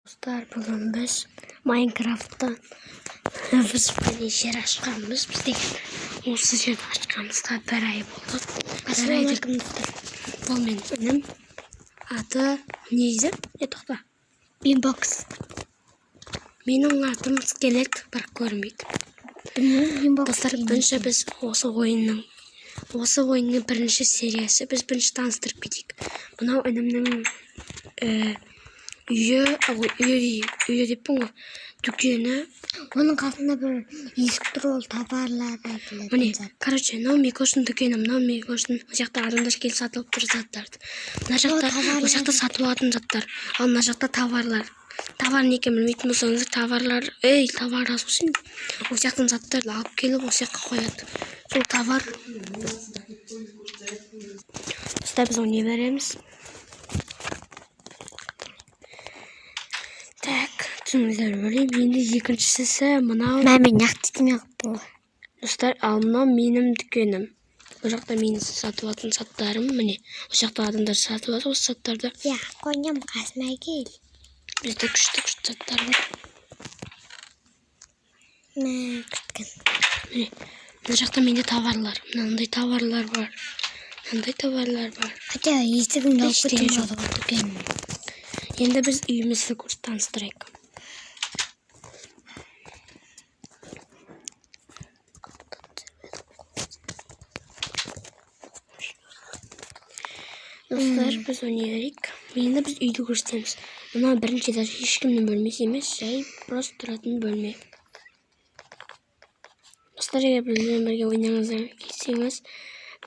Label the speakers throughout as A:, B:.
A: Dostlar, bugün biz Minecraft'tan bir yer açkanımız. Biz de осы жерді açkanımızға бір ай болды. Бұл менің аты не дейді? Тоқта. Beanbox. Менің атым скелет, бірақ көрмейді. Достар, бірінші біз осы ойынның бірінші сериясы. Біз бірінші таныстырып кетейік. Мынау інімнің үйі деппін ғой, дүкені.
B: Оның қасында бір есік тұр, ол товарлар әкелетін.
A: Міне, короче, мынау Микоштың дүкені, мынау Микоштың. Ол жақта адамдар келіп сатылып тұр заттарды. Мына жақта ол жақта сатып алатын заттар. Ал мына жақта товарлар. Товар не екенін білмейтін болсаңыздар, товарлар, товар асусын. Ол жақтың заттарды алып келіп ол жаққа қояды. Сол товар. Достар, біз оны не береміз? Так, түсіңіздер білейм. Енді екіншісі мынау.
B: Мен яқты демек бұл.
A: Достар, ал мынау менің дүкенім. Бұл жақта менің сатып алатын заттарым. Міне, ол жақта адамдар сатып алады осы заттарды.
B: Қойнам қасыма кел.
A: Бізде күшті заттар бар.
B: Міне, күткен.
A: Міне, бұл жақта менде товарлар. Мынандай товарлар бар. Мынандай товарлар бар.
B: Хотя есігімді алып кеткен жоқ дүкен.
A: Енді біз үйімізді таныстырайық. Достар, біз ойнайық. Енді біз үйді көрсетеміз. Мына бірінші даже ешкімнің бөлмесі емес, жай просто тұратын бөлме. Достар, егер бізбен бірге ойнаңыздар келсеңіз,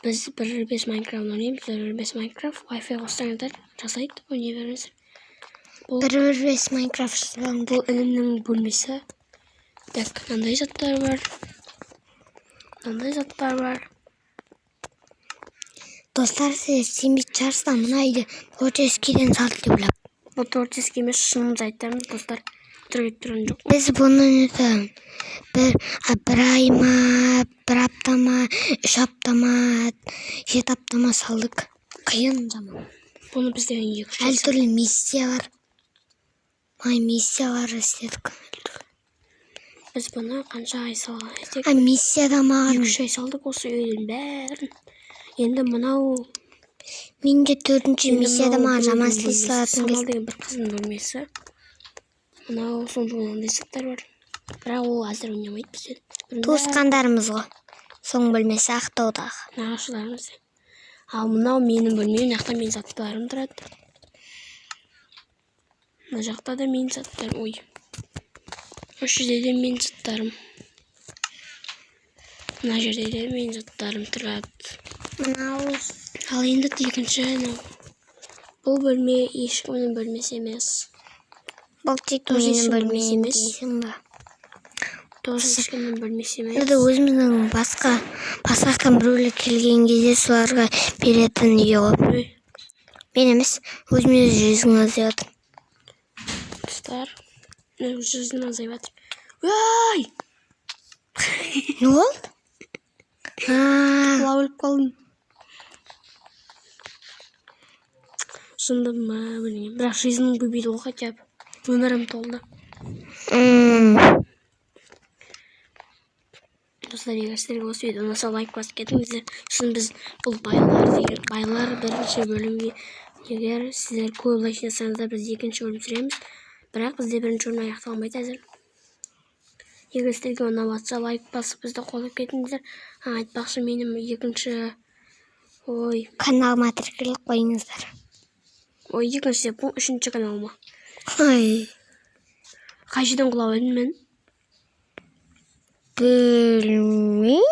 A: біз 1.5 Minecraft ойнаймыз. 1.5 Minecraft, Wi-Fi қоссаңыздар, жасайды, ойнай беріңіздер.
B: 1.5 Minecraft жасаңыздар.
A: Бұл інімнің бөлмесі. Так, мынандай заттар бар. Мынандай заттар бар.
B: Достар, сіз сенбейтін шығарсыздар, мына үйде творческийден салды деп ойлап.
A: Бұл творческий емес, шынымды айтамын, достар. Тұрған жоқ.
B: Біз бұны бір ай ма, бір апта ма, 3 апта ма, 7 апта ма салдық. Қиын жаман.
A: Бұны бізде
B: Әл түрлі миссия бар. Миссиялар істедік.
A: Біз бұны қанша ай салған едік?
B: Миссияда маған
A: 2-3 ай салдық осы үйдің бәрін. Енді мынау
B: менде 4-ші миссияда маған жаман істей салатын
A: Самал деген бір қыздың бөлмесі. Мынау соңғы мынандай заттар бар. Бірақ ол әзір ойнамайды бізде.
B: Туысқандарымыз ғой. Соң бөлмесі Ақтаудағы.
A: Нағашыларымыз. Ал мынау менің бөлмем, мына жақта менің заттарым тұрады. Мына жақта да менің заттарым. Ой. Осы жерде де менің заттарым. Мына жерде де менің заттарым тұрады.
B: Мынау.
A: Ал енді екінші. Бұл бөлме ешкімнің бөлмесі емес.
B: Бұл тек менің бөлмем дейсің ба?
A: Тоже ешкімнің бөлмесі емес.
B: Енді өзіміздің басқа біреулер келген кезде соларға беретін үйі ғой. Мен емес, өзіміз жүзін азай отыр.
A: Достар, жүзін азай отыр. Ой!
B: Не болды?
A: Құлап өліп қалдым. Шындым ма, білмеймін. Бірақ жизнім көбейді ғой хотя бы. Өмірім толды. Достар, егер сіздерге осы видео ұнаса лайк басып кетіңіздер. Шын біз бұл байлар бірінші бөлімге егер сіздер көп лайк жасаңыздар біз екінші бөлім түсіреміз. Бірақ бізде бірінші бөлім аяқталмайды әзір. Егер сіздерге ұнап жатса лайк басып бізді қолдап кетіңіздер. Айтпақшы менің екінші
B: каналыма тіркеліп қойыңыздар.
A: Екінші деп, бұл 3-ші каналыма. Қай жерден құлап едім мен?
B: Білмеймін.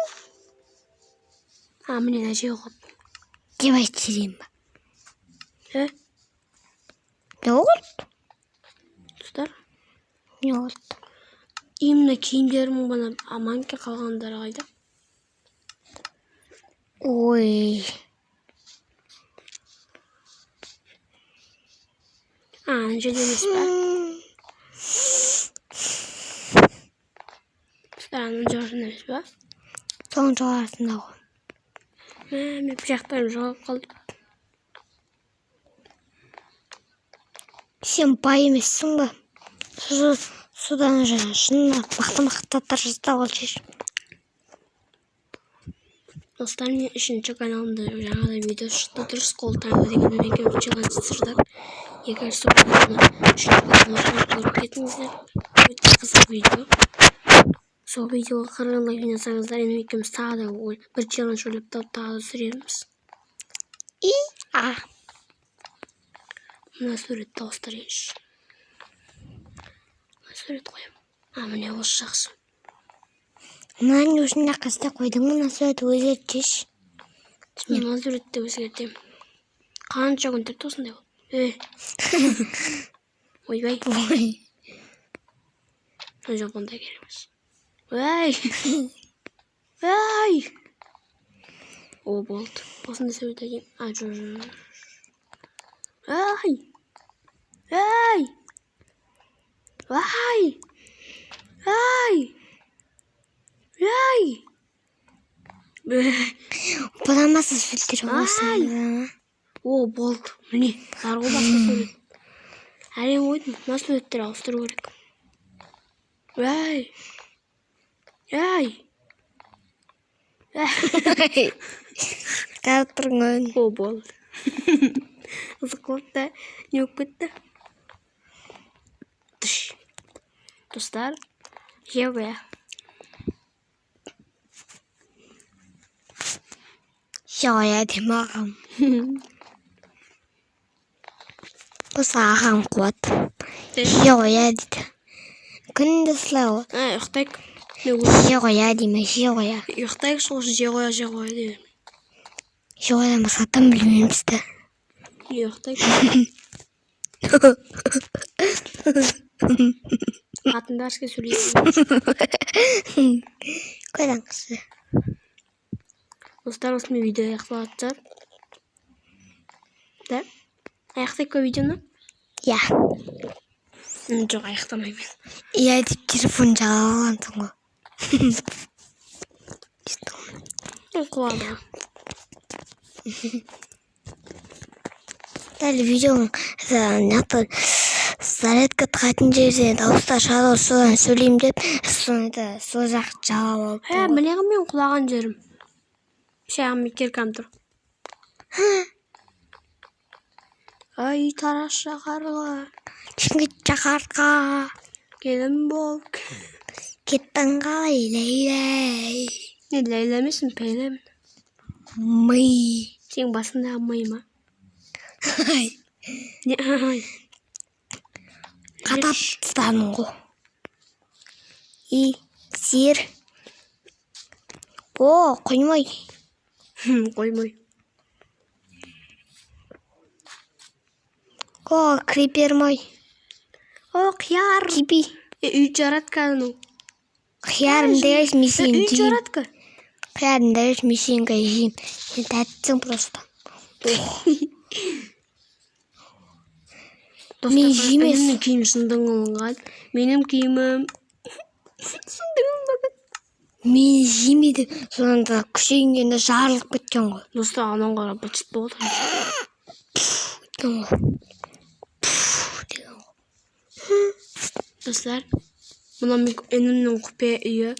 A: Міне мына жер ғой.
B: Деп айтып жіберейін ба?
A: Не
B: болды?
A: Достар?
B: Не болды?
A: Именно киімдерім ғана аманке қалғандары қайда?
B: Ой.
A: Ана жерде емес па? Достар, ана жерде емес па?
B: Соның жоғарысында ғой.
A: Мен бұл жақтарым жоғалып қалды.
B: Сен бай емессің ба? Судан шынында мықты заттар жасауға шешім.
A: Достар, мен 3-ші каналымда жаңада видео шықты, дұрыс қол таңғы деген екеуміз челлендж түсірдік. Егер сол видеоны 3-ші каналымда көріп кетіңіздер, өте қызық видео. Сол видеоға 40 лайк жинасаңыздар, енді екеуміз тағы да бір челлендж ойлап тағы да түсіреміз. Мына суретті ауыстырайыншы. Мына сурет қоям. Міне осы жақсы.
B: Мынаның осында қаста қойдың, мына суретті өзгертші.
A: Мына суретті өзгертем. Қанша күндерді осындай бол. Ойбай. Жоқ, ондай керек емес. О, болды. Осындай сурет әкем.
B: Бұламасы суреттер болсын.
A: О, болды. Міне, зарғы басқа сурет. Әрен ойдым, мына суреттер ауыстыру керек.
B: Қарап тұрған.
A: О, болды. Қызықлықты не өп кетті? Достар, Geoya.
B: Geoya деймін ағам. Осы ағам қуат. Geoya дейді. Күнді сылай ғой.
A: Ұйықтайық.
B: Geoya деймін, Geoya.
A: Ұйықтайық, сол Geoya деймін.
B: Geoядан басқа атын білмеймізді.
A: Ұйықтайық. Атында ашқа сөйлейсің.
B: Көріңізді.
A: Достар, осымен видео аяқталады. Да? Аяқтайық қой видеоны?
B: Я.
A: Жоқ, аяқтамаймын.
B: Я деп телефон жалап алғансың ғой.
A: Қуады.
B: Дәл видеоның нақты зарядка тұратын жерден дауыстар шығады, содан сөйлеймін деп, сонда сол жақ жауап алып.
A: Білеғім мен құлаған жерім. Шағым керкам тұр. Ай, тарас шақарға.
B: Жігіт шақарға.
A: Келім бол.
B: Кеттің қалай лейлей.
A: Не лейлемесін, пейлемін.
B: Мый.
A: Сен басында мый ма?
B: Ай.
A: Не, ай.
B: Қатап тұстаның ғой. Сер. О, қоймай.
A: Қоймай.
B: О, крипер мой.
A: О, қияр.
B: Кипи.
A: Үй жаратқа ну.
B: Қиярым дәріс месен
A: Үй
B: дейм.
A: жаратқа.
B: Қиярым дәріс месен дейм. Сен тәттісің просто. Мен жемес.
A: Менің киім шындың оңған. Менің киімім шындың оңған.
B: Мен жемеді. Сонда күшейінгенде жарылып кеткен ғой.
A: Достар, анан қара бычыт болды.
B: Кеткен ғой.
A: Достар, мына менің құпия үйі.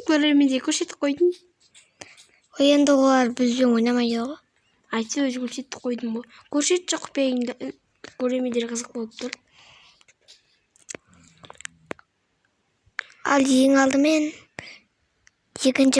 A: Көрерменде көрсетіп қойдым.
B: Енді олар бізбен ойнамайды ғой.
A: Айтса өзі көрсетіп қойдым ғой. Көрсетші құпияңды. Көрермендер қызық болып тұр.
B: Ал ең алдымен екінші